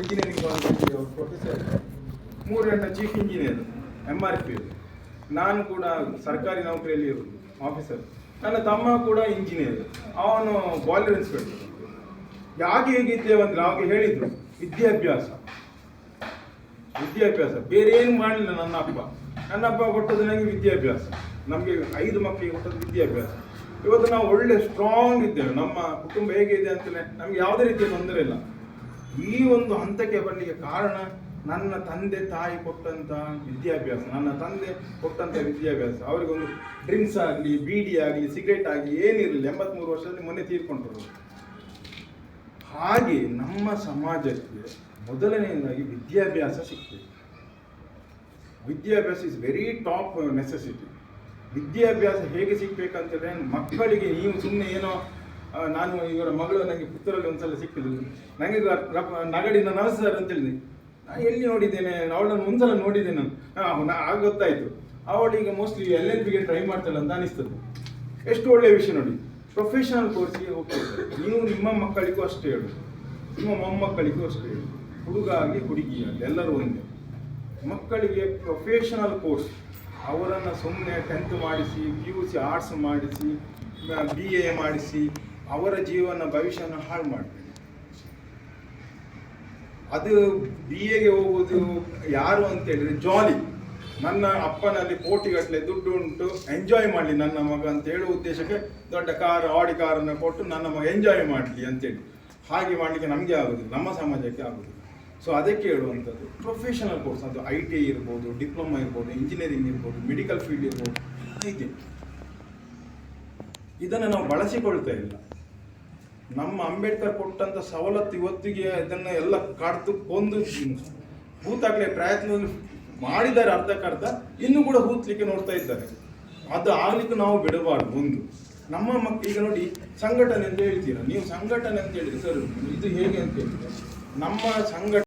Engineering ಕಾಲೇಜಲ್ಲಿ ಅವರು professor, 3 ಗಂಟೆ ಚೀಫ್ ಇಂಜಿನಿಯರ್ MRP. ನಾನು ಕೂಡ ಸರ್ಕಾರಿ ನೌಕರಿಯಲ್ಲಿ ಇರೋದು ಆಫೀಸರ್. ನನ್ನ ತಮ್ಮ ಕೂಡ ಇಂಜಿನಿಯರ್, ಅವನು ಬಾಯ್ಲರ್ ಇನ್ಸ್ಪೆಕ್ಟರ್. ಯಾಕೆ ಹೇಗಿದ್ದೇವೆ ಅಂದರೆ ಅವಾಗ ಹೇಳಿದ್ರು ವಿದ್ಯಾಭ್ಯಾಸ, ಬೇರೆ ಏನು ಮಾಡಲಿಲ್ಲ. ನನ್ನ ಅಪ್ಪ ಕೊಟ್ಟದ್ದು ನನಗೆ ವಿದ್ಯಾಭ್ಯಾಸ, ನಮಗೆ 5 ಮಕ್ಕಳಿಗೆ ಕೊಟ್ಟದ್ದು ವಿದ್ಯಾಭ್ಯಾಸ. ಇವತ್ತು ನಾವು ಒಳ್ಳೆ ಸ್ಟ್ರಾಂಗ್ ಇದ್ದೇವೆ, ನಮ್ಮ ಕುಟುಂಬ ಹೇಗಿದೆ ಅಂತಲೇ ನಮಗೆ ಯಾವುದೇ ರೀತಿಯ ತೊಂದರೆ ಇಲ್ಲ. ಈ ಒಂದು ಹಂತಕ್ಕೆ ಬರಲಿಕ್ಕೆ ಕಾರಣ ನನ್ನ ತಂದೆ ತಾಯಿ ಕೊಟ್ಟಂಥ ವಿದ್ಯಾಭ್ಯಾಸ, ನನ್ನ ತಂದೆ ಕೊಟ್ಟಂಥ ವಿದ್ಯಾಭ್ಯಾಸ. ಅವರಿಗೊಂದು ಡ್ರಿಂಕ್ಸ್ ಆಗಲಿ, ಬೀಡಿ ಆಗಲಿ, ಸಿಗರೇಟ್ ಆಗಲಿ ಏನಿರಲಿಲ್ಲ. 83 ವರ್ಷದಲ್ಲಿ ಮೊನ್ನೆ ತೀರ್ಕೊಂಡ್ರು. ಹಾಗೆ ನಮ್ಮ ಸಮಾಜಕ್ಕೆ ಮೊದಲನೆಯದಾಗಿ ವಿದ್ಯಾಭ್ಯಾಸ ಸಿಗ್ತದೆ. ವಿದ್ಯಾಭ್ಯಾಸ ಇಸ್ ವೆರಿ ಟಾಪ್ ನೆಸೆಸಿಟಿ. ವಿದ್ಯಾಭ್ಯಾಸ ಹೇಗೆ ಸಿಗ್ಬೇಕಂತಂದರೆ, ಮಕ್ಕಳಿಗೆ ನೀವು ಸುಮ್ಮನೆ ಏನೋ, ನಾನು ಇವರ ಮಗಳು ನನಗೆ ಪುತ್ತೂರಲ್ಲಿ ಒಂದ್ಸಲ ಸಿಕ್ಕಿದ್ರು, ನನಗೆ ನಗಡಿನ ನಮಸ್ಕಾರ ಅಂತ ಹೇಳಿದೆ. ನಾನು ಎಲ್ಲಿ ನೋಡಿದ್ದೇನೆ, ಅವಳನ್ನು ಒಂದ್ಸಲ ನೋಡಿದ್ದೇನೆ ನಾನು, ಆಗ ಗೊತ್ತಾಯಿತು ಅವಳೀಗ ಮೋಸ್ಟ್ಲಿ LLBಗೆ ಟ್ರೈ ಮಾಡ್ತಾಳೆ ಅಂತ ಅನಿಸ್ತದೆ. ಎಷ್ಟು ಒಳ್ಳೆಯ ವಿಷಯ ನೋಡಿ. ಪ್ರೊಫೆಷನಲ್ ಕೋರ್ಸ್ಗೆ ಹೋಗ್ತಾರೆ. ನೀವು ನಿಮ್ಮ ಮಕ್ಕಳಿಗೂ ಅಷ್ಟೇ ಹೇಳು, ನಿಮ್ಮ ಮೊಮ್ಮಕ್ಕಳಿಗೂ ಅಷ್ಟೇ ಹೇಳು, ಹುಡುಗ ಆಗಲಿ ಹುಡುಗಿ ಆಗಲಿ ಎಲ್ಲರೂ ಒಂದೇ. ಮಕ್ಕಳಿಗೆ ಪ್ರೊಫೆಷನಲ್ ಕೋರ್ಸ್, ಅವರನ್ನು ಸುಮ್ಮನೆ 10th ಮಾಡಿಸಿ, PUC ಆರ್ಟ್ಸ್ ಮಾಡಿಸಿ, BA ಮಾಡಿಸಿ ಅವರ ಜೀವನ ಭವಿಷ್ಯನ ಹಾಳು ಮಾಡಬೇಡಿ. ಅದು BAಗೆ ಹೋಗೋದು ಯಾರು ಅಂತ ಹೇಳಿದ್ರೆ ಜಾಲಿ, ನನ್ನ ಅಪ್ಪನಲ್ಲಿ ಕೋಟಿಗಟ್ಟಲೆ ದುಡ್ಡು ಉಂಟು, ಎಂಜಾಯ್ ಮಾಡಲಿ ನನ್ನ ಮಗ ಅಂತ ಹೇಳುವ ಉದ್ದೇಶಕ್ಕೆ ದೊಡ್ಡ ಕಾರ್, ಆಡಿ ಕಾರನ್ನು ಕೊಟ್ಟು ನನ್ನ ಮಗ ಎಂಜಾಯ್ ಮಾಡಲಿ ಅಂತೇಳಿ. ಹಾಗೆ ಮಾಡಲಿಕ್ಕೆ ನಮಗೆ ಆಗೋದಿಲ್ಲ, ನಮ್ಮ ಸಮಾಜಕ್ಕೆ ಆಗೋದಿಲ್ಲ. ಸೊ ಅದಕ್ಕೆ ಹೇಳುವಂಥದ್ದು ಪ್ರೊಫೆಷನಲ್ ಕೋರ್ಸ್, ಅದು ITI ಇರ್ಬೋದು, ಡಿಪ್ಲೊಮಾ ಇರ್ಬೋದು, ಇಂಜಿನಿಯರಿಂಗ್ ಇರ್ಬೋದು, ಮೆಡಿಕಲ್ ಫೀಲ್ಡ್ ಇರ್ಬೋದು, ಹೀಗೆ ಇದನ್ನು ನಾವು ಬಳಸಿಕೊಳ್ತಾ ಇಲ್ಲ. ನಮ್ಮ ಅಂಬೇಡ್ಕರ್ ಕೊಟ್ಟಂಥ ಸವಲತ್ತು ಇವತ್ತಿಗೆ ಇದನ್ನು ಎಲ್ಲ ಕಡ್ದು ಕೊಂದು ಹೂತಾಗಲೇ ಪ್ರಯತ್ನದಲ್ಲಿ ಮಾಡಿದ್ದಾರೆ, ಅರ್ಧಕ್ಕರ್ಧ ಇನ್ನೂ ಕೂಡ ಹೂತ್ಲಿಕ್ಕೆ ನೋಡ್ತಾ ಇದ್ದಾರೆ. ಅದು ಆಗಲಿಕ್ಕೆ ನಾವು ಬಿಡಬಾರ್ದು. ಒಂದು ನಮ್ಮ ಈಗ ನೋಡಿ, ಸಂಘಟನೆ ಅಂತ ಹೇಳ್ತೀರಾ ನೀವು, ಸಂಘಟನೆ ಅಂತ ಹೇಳಿದ್ರೆ ಸರ್ ಇದು ಹೇಗೆ ಅಂತ ಹೇಳಿದ್ರೆ, ನಮ್ಮ ಸಂಘಟನೆ